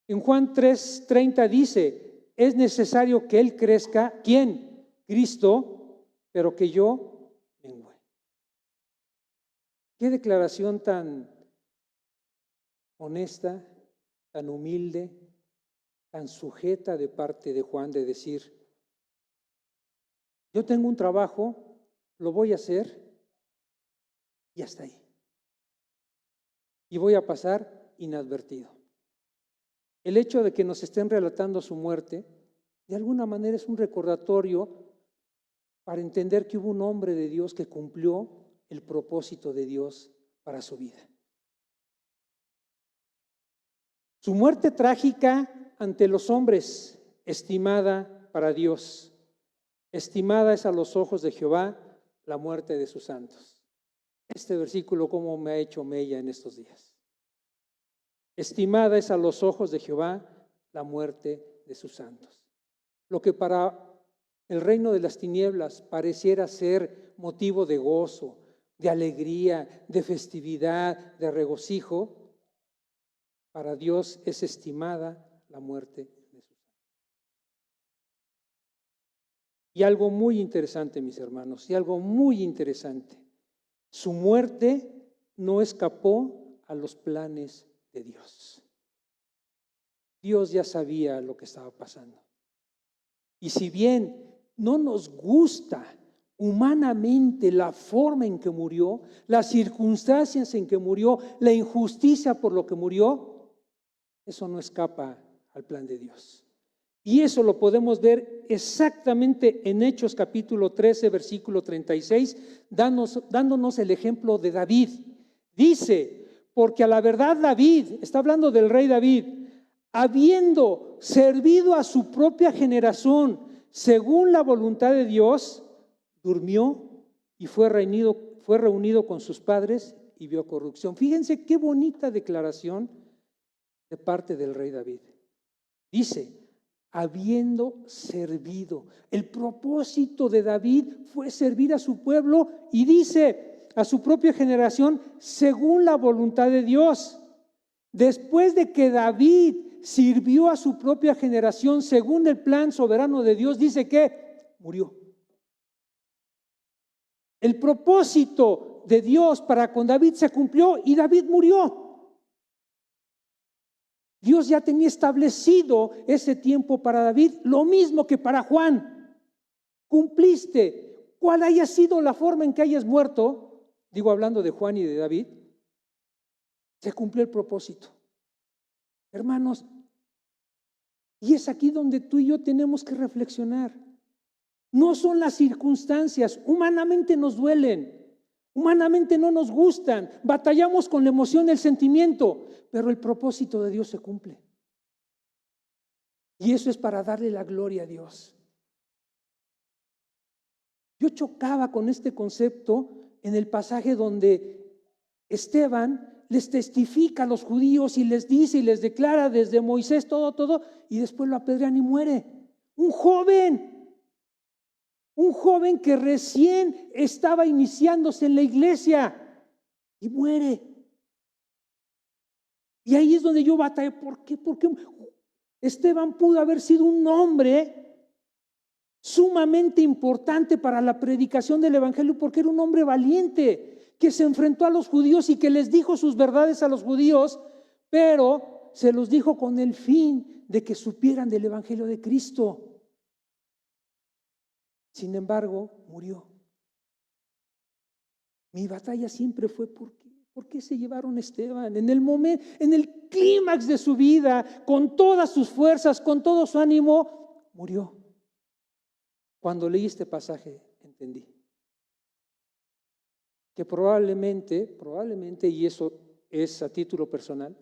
En Juan 3:30 dice: es necesario que Él crezca. ¿Quién? Cristo, pero que yo mengue. Qué declaración tan honesta, tan humilde, tan sujeta de parte de Juan, de decir: yo tengo un trabajo, lo voy a hacer y hasta ahí. Y voy a pasar inadvertido. El hecho de que nos estén relatando su muerte, de alguna manera es un recordatorio para entender que hubo un hombre de Dios que cumplió el propósito de Dios para su vida. Su muerte trágica ante los hombres, estimada para Dios. Estimada es a los ojos de Jehová la muerte de sus santos. Este versículo cómo me ha hecho mella en estos días. Estimada es a los ojos de Jehová la muerte de sus santos. Lo que para el reino de las tinieblas pareciera ser motivo de gozo, de alegría, de festividad, de regocijo, para Dios es estimada la muerte de sus santos. Y algo muy interesante, mis hermanos, y algo muy interesante. Su muerte no escapó a los planes de Dios. Dios ya sabía lo que estaba pasando. Y si bien no nos gusta humanamente la forma en que murió, las circunstancias en que murió, la injusticia por lo que murió, eso no escapa al plan de Dios. Y eso lo podemos ver exactamente en Hechos capítulo 13, versículo 36, dándonos el ejemplo de David. Dice, porque a la verdad David, está hablando del rey David, habiendo servido a su propia generación según la voluntad de Dios, durmió y fue reunido con sus padres y vio corrupción. Fíjense qué bonita declaración de parte del rey David. Dice, habiendo servido. El propósito de David fue servir a su pueblo y dice a su propia generación según la voluntad de Dios. Después de que David sirvió a su propia generación según el plan soberano de Dios, dice que murió. El propósito de Dios para con David se cumplió y David murió. Dios ya tenía establecido ese tiempo para David, lo mismo que para Juan. Cumpliste. ¿Cuál haya sido la forma en que hayas muerto? Digo, hablando de Juan y de David, se cumplió el propósito. Hermanos, y es aquí donde tú y yo tenemos que reflexionar. No son las circunstancias, humanamente nos duelen. Humanamente no nos gustan, batallamos con la emoción, el sentimiento, pero el propósito de Dios se cumple. Y eso es para darle la gloria a Dios. Yo chocaba con este concepto en el pasaje donde Esteban les testifica a los judíos y les dice y les declara desde Moisés todo, y después lo apedrean y muere. Un joven que recién estaba iniciándose en la iglesia y muere. Y ahí es donde yo batallé. ¿Por qué? Porque Esteban pudo haber sido un hombre sumamente importante para la predicación del evangelio, porque era un hombre valiente que se enfrentó a los judíos y que les dijo sus verdades a los judíos, pero se los dijo con el fin de que supieran del evangelio de Cristo. Sin embargo, murió. Mi batalla siempre fue ¿por qué se llevaron a Esteban? En el momento, en el clímax de su vida, con todas sus fuerzas, con todo su ánimo, murió. Cuando leí este pasaje, entendí que probablemente, y eso es a título personal,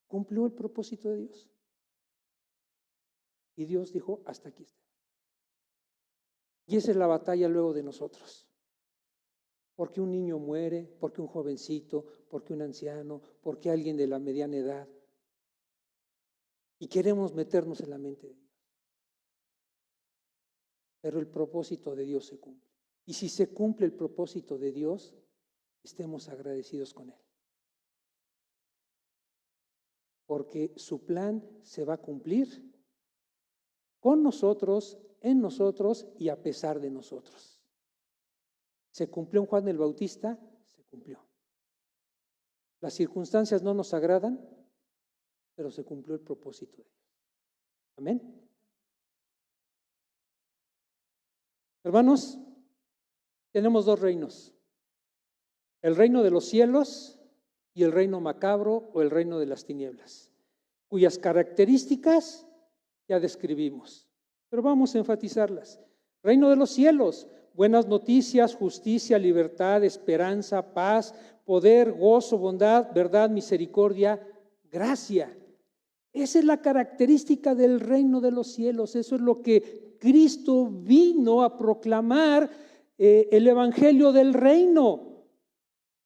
cumplió el propósito de Dios. Y Dios dijo, hasta aquí está. Y esa es la batalla luego de nosotros. Porque un niño muere, porque un jovencito, porque un anciano, porque alguien de la mediana edad. Y queremos meternos en la mente de Dios. Pero el propósito de Dios se cumple. Y si se cumple el propósito de Dios, estemos agradecidos con Él. Porque su plan se va a cumplir con nosotros, en nosotros y a pesar de nosotros. ¿Se cumplió en Juan el Bautista? Se cumplió. Las circunstancias no nos agradan, pero se cumplió el propósito de Dios. Amén. Hermanos, tenemos dos reinos. El reino de los cielos y el reino macabro o el reino de las tinieblas, cuyas características ya describimos, pero vamos a enfatizarlas. Reino de los cielos, buenas noticias, justicia, libertad, esperanza, paz, poder, gozo, bondad, verdad, misericordia, gracia. Esa es la característica del reino de los cielos. Eso es lo que Cristo vino a proclamar, el evangelio del reino.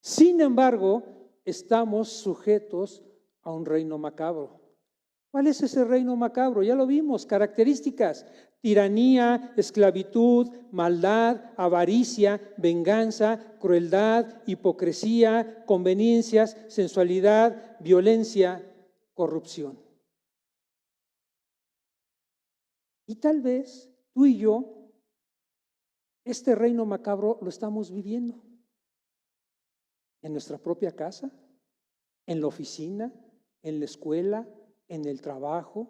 Sin embargo, estamos sujetos a un reino macabro. ¿Cuál es ese reino macabro? Ya lo vimos, características: tiranía, esclavitud, maldad, avaricia, venganza, crueldad, hipocresía, conveniencias, sensualidad, violencia, corrupción. Y tal vez tú y yo, este reino macabro lo estamos viviendo en nuestra propia casa, en la oficina, en la escuela, en el trabajo,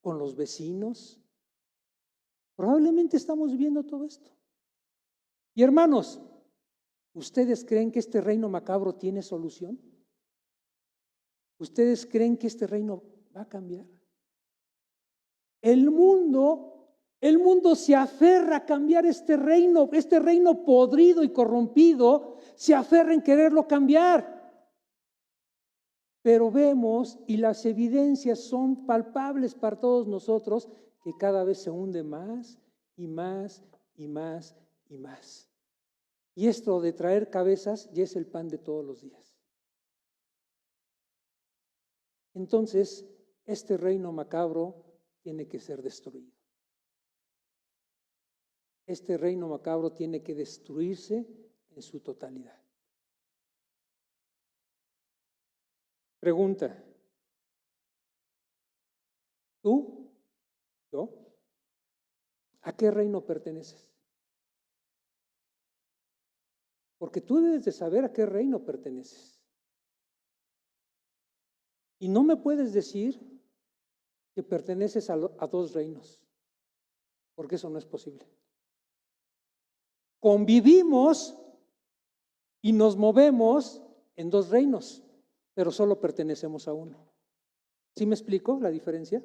con los vecinos. Probablemente estamos viviendo todo esto. Y hermanos, ¿ustedes creen que este reino macabro tiene solución? ¿Ustedes creen que este reino va a cambiar? El mundo El mundo se aferra a cambiar este reino podrido y corrompido, se aferra en quererlo cambiar. Pero vemos, y las evidencias son palpables para todos nosotros, que cada vez se hunde más y más y más y más. Y esto de traer cabezas ya es el pan de todos los días. Entonces, este reino macabro tiene que ser destruido. Este reino macabro tiene que destruirse en su totalidad. Pregunta: ¿tú? ¿Yo? ¿A qué reino perteneces? Porque tú debes de saber a qué reino perteneces. Y no me puedes decir que perteneces a dos reinos, porque eso no es posible. Convivimos y nos movemos en dos reinos, pero solo pertenecemos a uno. ¿Sí me explico la diferencia?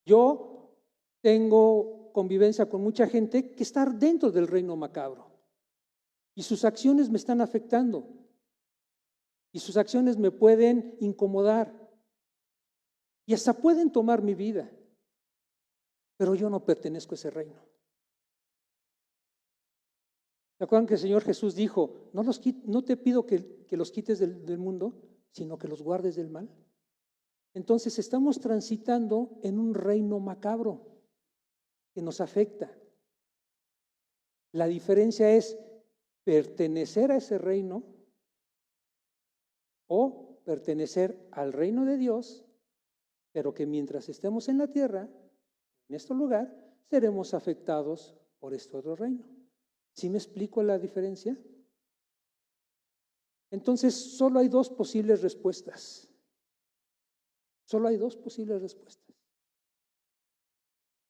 Yo tengo convivencia con mucha gente que está dentro del reino macabro y sus acciones me están afectando y sus acciones me pueden incomodar y hasta pueden tomar mi vida, pero yo no pertenezco a ese reino. ¿Se acuerdan que el Señor Jesús dijo: no te pido que los quites del mundo, sino que los guardes del mal? Entonces estamos transitando en un reino macabro que nos afecta. La diferencia es pertenecer a ese reino o pertenecer al reino de Dios, pero que mientras estemos en la tierra, en este lugar, seremos afectados por este otro reino. ¿Sí me explico la diferencia? Entonces, solo hay dos posibles respuestas. Solo hay dos posibles respuestas.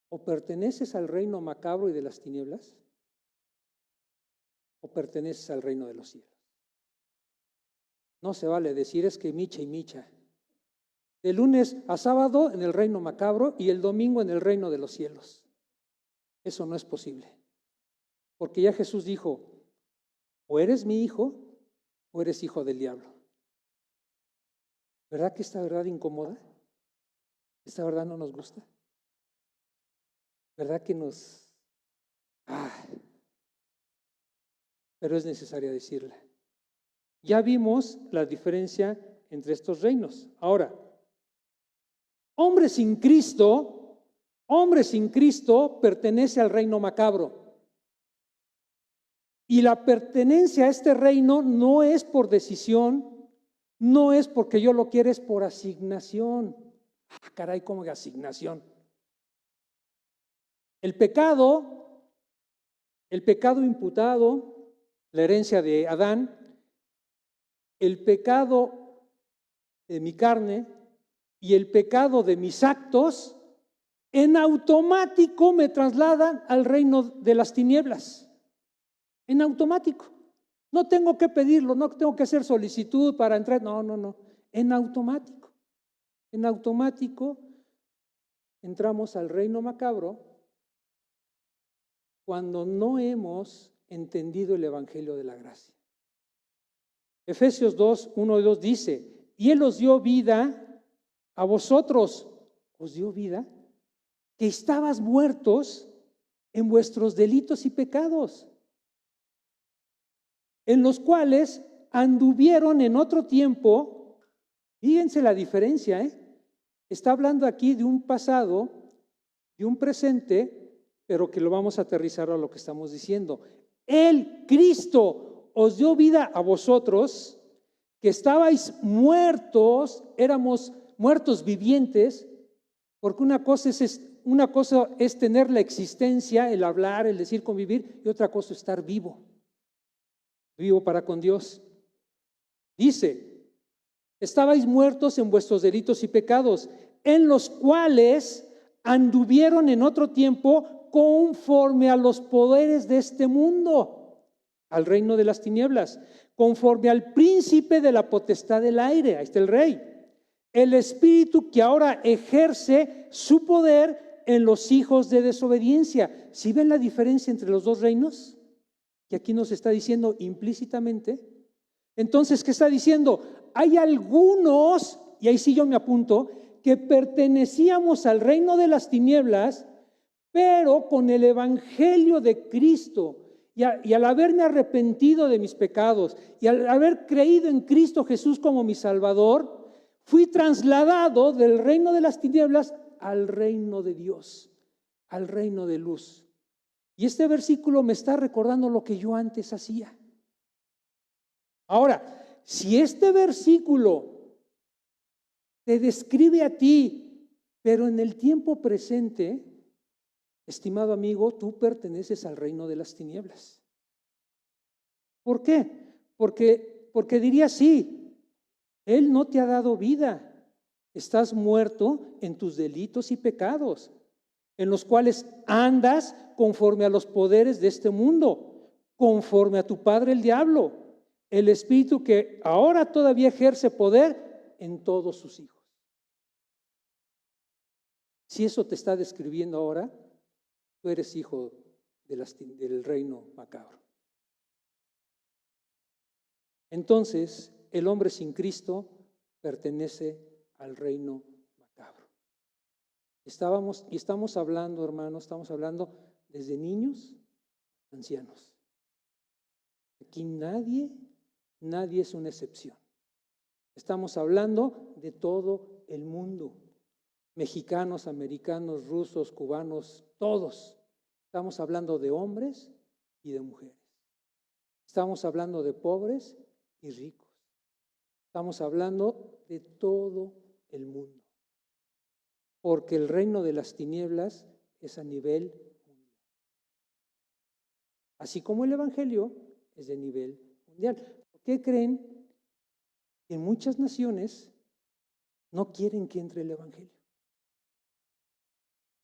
O perteneces al reino macabro y de las tinieblas, o perteneces al reino de los cielos. No se vale decir es que micha y micha. De lunes a sábado en el reino macabro y el domingo en el reino de los cielos. Eso no es posible. Porque ya Jesús dijo: o eres mi hijo o eres hijo del diablo. ¿Verdad que esta verdad incomoda? ¿Esta verdad no nos gusta? ¿Verdad que nos... Pero es necesaria decirla. Ya vimos la diferencia entre estos reinos. Ahora, hombre sin Cristo pertenece al reino macabro. Y la pertenencia a este reino no es por decisión, no es porque yo lo quiera, es por asignación. Caray, ¿cómo que asignación? El pecado imputado, la herencia de Adán, el pecado de mi carne y el pecado de mis actos, en automático me trasladan al reino de las tinieblas. En automático. No tengo que pedirlo, no tengo que hacer solicitud para entrar. No. En automático. En automático entramos al reino macabro cuando no hemos entendido el evangelio de la gracia. Efesios 2, 1 y 2 dice: y Él os dio vida a vosotros, os dio vida, que estabas muertos en vuestros delitos y pecados, en los cuales anduvieron en otro tiempo. Fíjense la diferencia, Está hablando aquí de un pasado, de un presente, pero que lo vamos a aterrizar a lo que estamos diciendo. El Cristo os dio vida a vosotros, que estabais muertos, éramos muertos vivientes, porque una cosa es tener la existencia, el hablar, el decir, convivir, y otra cosa es estar vivo para con Dios. Dice: estabais muertos en vuestros delitos y pecados, en los cuales anduvieron en otro tiempo conforme a los poderes de este mundo, al reino de las tinieblas, conforme al príncipe de la potestad del aire. Ahí está el rey, el espíritu que ahora ejerce su poder en los hijos de desobediencia. ¿Sí ven la diferencia entre los dos reinos? Que aquí nos está diciendo implícitamente. Entonces, ¿qué está diciendo? Hay algunos, y ahí sí yo me apunto, que pertenecíamos al reino de las tinieblas, pero con el evangelio de Cristo y al haberme arrepentido de mis pecados y al haber creído en Cristo Jesús como mi Salvador, fui trasladado del reino de las tinieblas al reino de Dios, al reino de luz. Y este versículo me está recordando lo que yo antes hacía. Ahora, si este versículo te describe a ti, pero en el tiempo presente, estimado amigo, tú perteneces al reino de las tinieblas. ¿Por qué? Porque diría así, Él no te ha dado vida. Estás muerto en tus delitos y pecados, en los cuales andas conforme a los poderes de este mundo, conforme a tu padre el diablo, el espíritu que ahora todavía ejerce poder en todos sus hijos. Si eso te está describiendo ahora, tú eres hijo del reino macabro. Entonces, el hombre sin Cristo pertenece al reino macabro. Estamos hablando, hermanos, estamos hablando desde niños, ancianos. Aquí nadie es una excepción. Estamos hablando de todo el mundo. Mexicanos, americanos, rusos, cubanos, todos. Estamos hablando de hombres y de mujeres. Estamos hablando de pobres y ricos. Estamos hablando de todo el mundo. Porque el reino de las tinieblas es a nivel mundial. Así como el evangelio es de nivel mundial. ¿Por qué creen que en muchas naciones no quieren que entre el evangelio?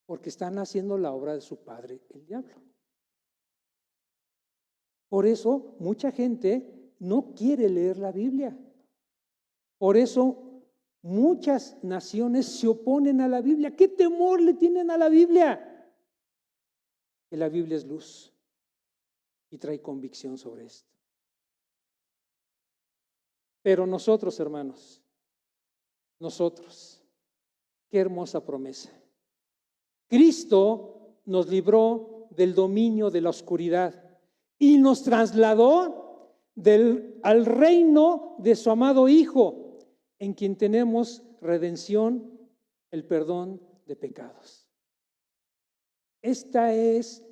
Porque están haciendo la obra de su padre, el diablo. Por eso mucha gente no quiere leer la Biblia. Por eso muchas naciones se oponen a la Biblia. ¿Qué temor le tienen a la Biblia? Que la Biblia es luz y trae convicción sobre esto. Pero nosotros, hermanos, qué hermosa promesa. Cristo nos libró del dominio de la oscuridad y nos trasladó al reino de su amado Hijo, en quien tenemos redención, el perdón de pecados. Esta es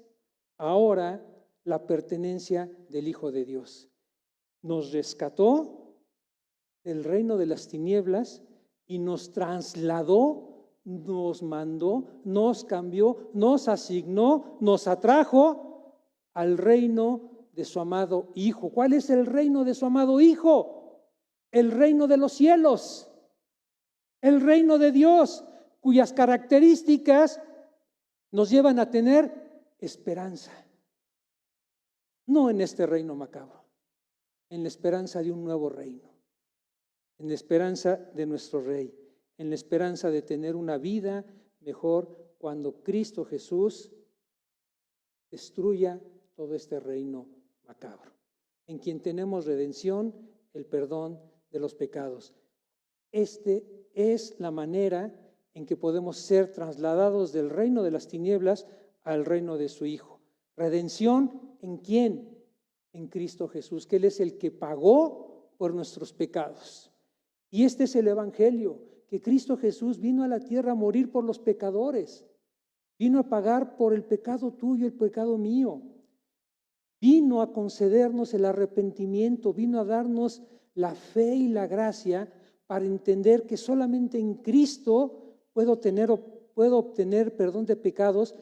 ahora la pertenencia del Hijo de Dios. Nos rescató del reino de las tinieblas y nos trasladó, nos mandó, nos cambió, nos asignó, nos atrajo al reino de su amado Hijo. ¿Cuál es el reino de su amado Hijo? El reino de los cielos, el reino de Dios, cuyas características nos llevan a tener esperanza. No en este reino macabro, en la esperanza de un nuevo reino, en la esperanza de nuestro Rey, en la esperanza de tener una vida mejor cuando Cristo Jesús destruya todo este reino macabro, en quien tenemos redención, el perdón de los pecados. Este es la manera en que podemos ser trasladados del reino de las tinieblas al reino de su Hijo. Redención, ¿en quién? En Cristo Jesús, que Él es el que pagó por nuestros pecados. Y este es el evangelio, que Cristo Jesús vino a la tierra a morir por los pecadores, vino a pagar por el pecado tuyo, el pecado mío, vino a concedernos el arrepentimiento, vino a darnos la fe y la gracia para entender que solamente en Cristo puedo obtener perdón de pecados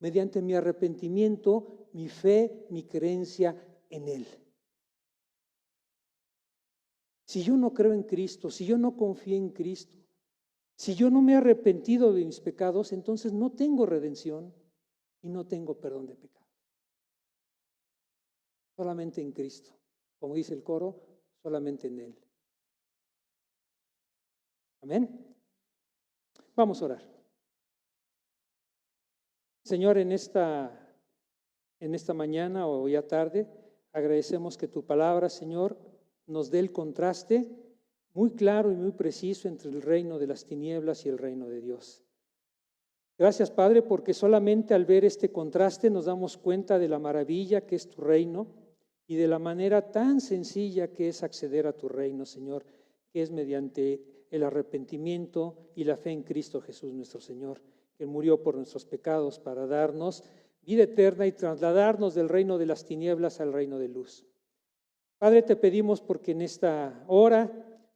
mediante mi arrepentimiento, mi fe, mi creencia en Él. Si yo no creo en Cristo, si yo no confío en Cristo, si yo no me he arrepentido de mis pecados, entonces no tengo redención y no tengo perdón de pecados. Solamente en Cristo. Como dice el coro, solamente en Él. Amén. Vamos a orar. Señor, en esta mañana o ya tarde, agradecemos que tu palabra, Señor, nos dé el contraste muy claro y muy preciso entre el reino de las tinieblas y el reino de Dios. Gracias, Padre, porque solamente al ver este contraste nos damos cuenta de la maravilla que es tu reino y de la manera tan sencilla que es acceder a tu reino, Señor, que es mediante el arrepentimiento y la fe en Cristo Jesús nuestro Señor, que murió por nuestros pecados para darnos vida eterna y trasladarnos del reino de las tinieblas al reino de luz. Padre, te pedimos porque en esta hora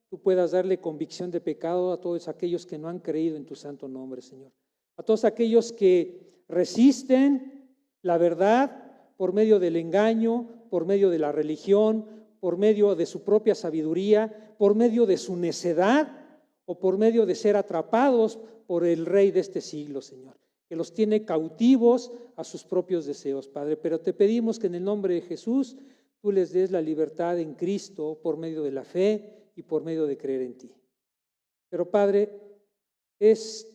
tú puedas darle convicción de pecado a todos aquellos que no han creído en tu santo nombre, Señor. A todos aquellos que resisten la verdad por medio del engaño, por medio de la religión, por medio de su propia sabiduría, por medio de su necedad o por medio de ser atrapados por el rey de este siglo, Señor, que los tiene cautivos a sus propios deseos, Padre. Pero te pedimos que en el nombre de Jesús tú les des la libertad en Cristo por medio de la fe y por medio de creer en ti. Pero, Padre, es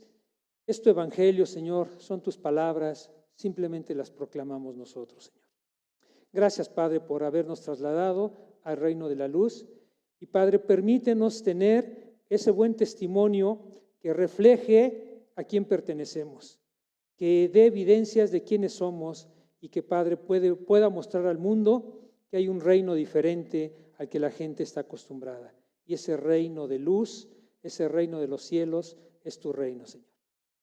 tu evangelio, Señor, son tus palabras, simplemente las proclamamos nosotros, Señor. Gracias, Padre, por habernos trasladado al reino de la luz. Y, Padre, permítenos tener ese buen testimonio que refleje a quién pertenecemos, que dé evidencias de quiénes somos y que, Padre, pueda mostrar al mundo que hay un reino diferente al que la gente está acostumbrada. Y ese reino de luz, ese reino de los cielos, es tu reino, Señor,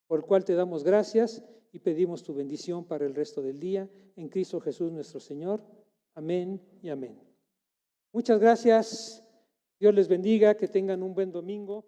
por el cual te damos gracias y pedimos tu bendición para el resto del día. En Cristo Jesús nuestro Señor. Amén y amén. Muchas gracias. Dios les bendiga, que tengan un buen domingo.